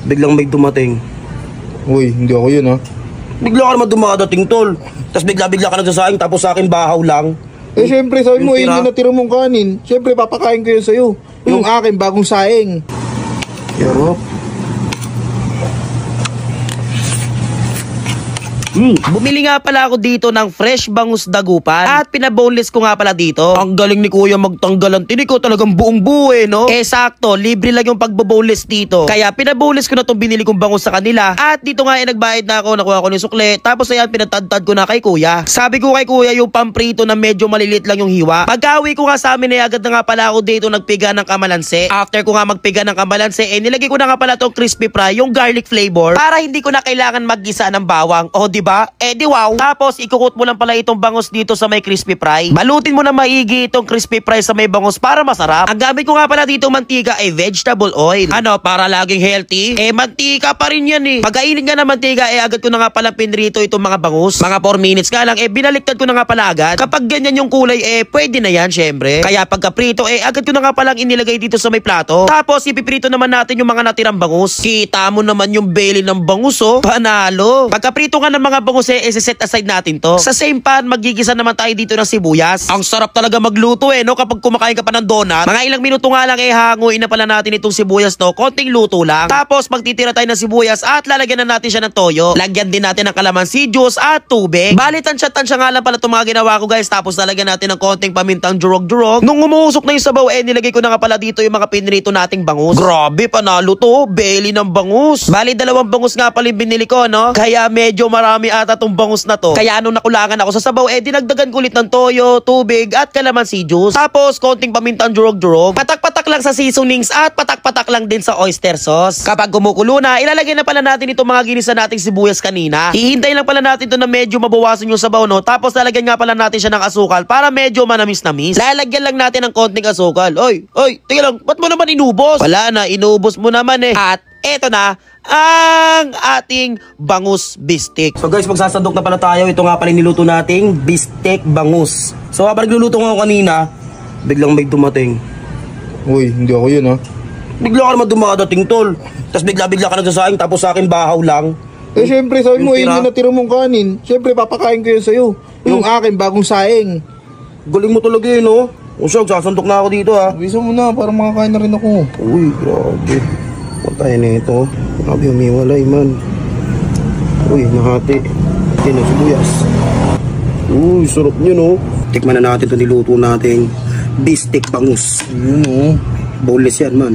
biglang may dumating. Uy, hindi ako yun ha. Bigla ka naman dumadating, tol. Tapos bigla-bigla ka nagsasaing, tapos sa akin bahaw lang. Eh syempre sabi mo, tira. yung natira mong kanin, syempre papakain ko yun sa'yo. Yung akin, bagong saing. Yarop. Bumili nga pala ako dito ng fresh bangus dagupan at pinaboneless ko nga pala dito. Ang galing ni kuya magtanggal ang tinik ko, talagang buong buo no? Eh sakto, libre lang yung pagboboneless dito. Kaya pinaboneless ko na itong binili kong bangus sa kanila. At dito nga nagbayad na ako, nakuha ko ng sukle. Tapos ayan, pinatadtad ko na kay kuya. Sabi ko kay kuya yung pamprito na medyo malilit lang yung hiwa. Pag-awi ko nga sa amin ay agad na nga pala ako dito nagpiga ng kamalanse. After ko nga magpiga ng kamalanse, nilagay ko na nga pala itong crispy fry, yung garlic flavor, para hindi ko na kailangan maggisa ng bawang. O diba? Di wow. Tapos ikukut mo lang pala itong bangus dito sa may crispy fry. Balutin mo na maigi itong crispy fry sa may bangus para masarap. Ang gamit ko nga pala dito mantika ay vegetable oil. Ano, para laging healthy? Mantika pa rin yan Pagkainin nga ng mantika agad ko na nga pala pinrito itong mga bangus. Mga 4 minutes nga lang binaliktad ko na nga pala agad. Kapag ganyan yung kulay pwede na yan syempre. Kaya pagkaprito agad ko na nga palang inilagay dito sa may plato. Tapos ipiprito naman natin yung mga natirang bangus. Kita mo naman yung belly ng bangus Panalo. Pagkaprito nga ng mga bangus set aside natin to. Sa same pan, magigisa naman tayo dito ng sibuyas. Ang sarap talaga magluto no? Kapag kumakain ka pa ng donut. Mga ilang minuto nga lang hanguin na pala natin itong sibuyas konting luto lang. Tapos magtitira tayo ng sibuyas at lalagyan na natin siya ng toyo. Lagyan din natin ng kalamansi juice at tubig. Bali tansya nga lang pala itong mga ginawa ko guys. Tapos lalagyan natin ng konting pamintang durog-durog. Nung umuusok na yung sabaw nilagay ko na nga pala dito yung mga pinrito nating bangus. Grabe, panalo to. Belly ng bangus. Bali 2 bangus nga pala yung binili ko no? Kaya medyo marami ata itong bangus na to. Kaya nung nakulangan ako sa sabaw dinagdagan ko ulit ng toyo, tubig at kalamansi juice. Tapos konting pamintang durog-durog. Patak-patak lang sa seasonings at patak-patak lang din sa oyster sauce. Kapag kumukulo na, ilalagay na pala natin itong mga ginisa nating sibuyas kanina. Hihintay lang pala natin ito na medyo mabawasan yung sabaw tapos lalagyan nga pala natin siya ng asukal para medyo manamis-namis. Lalagyan lang natin ng konting asukal. Oy, tingnan lang, ba't mo naman inubos? Wala na, inubos mo naman At eto na ang ating bangus bistek. So guys, magsasandok na pala tayo. Ito nga pala niluto nating bistek bangus. So habang nagluluto ako kanina, biglang may dumating. Uy, hindi ako yun ha. Bigla ka naman dumadating, tol. Tapos bigla-bigla ka nagsasaing, tapos sa akin bahaw lang. Eh syempre sabi mo, tira. yung natira mong kanin, syempre papakain ko yun sa'yo. Yung akin, bagong saing. Galing mo talaga no? O siya, sasandok na ako dito ha. Bisa mo na, para makakain na rin ako. Uy, grabe. Patay na ito. Grabe, umiwalay man. Uy, nahati. Yan ang sibuyas. Uy, sarap nyo no. Tikman na natin ito niluto nating bistek bangus. Yun Boneless yan man.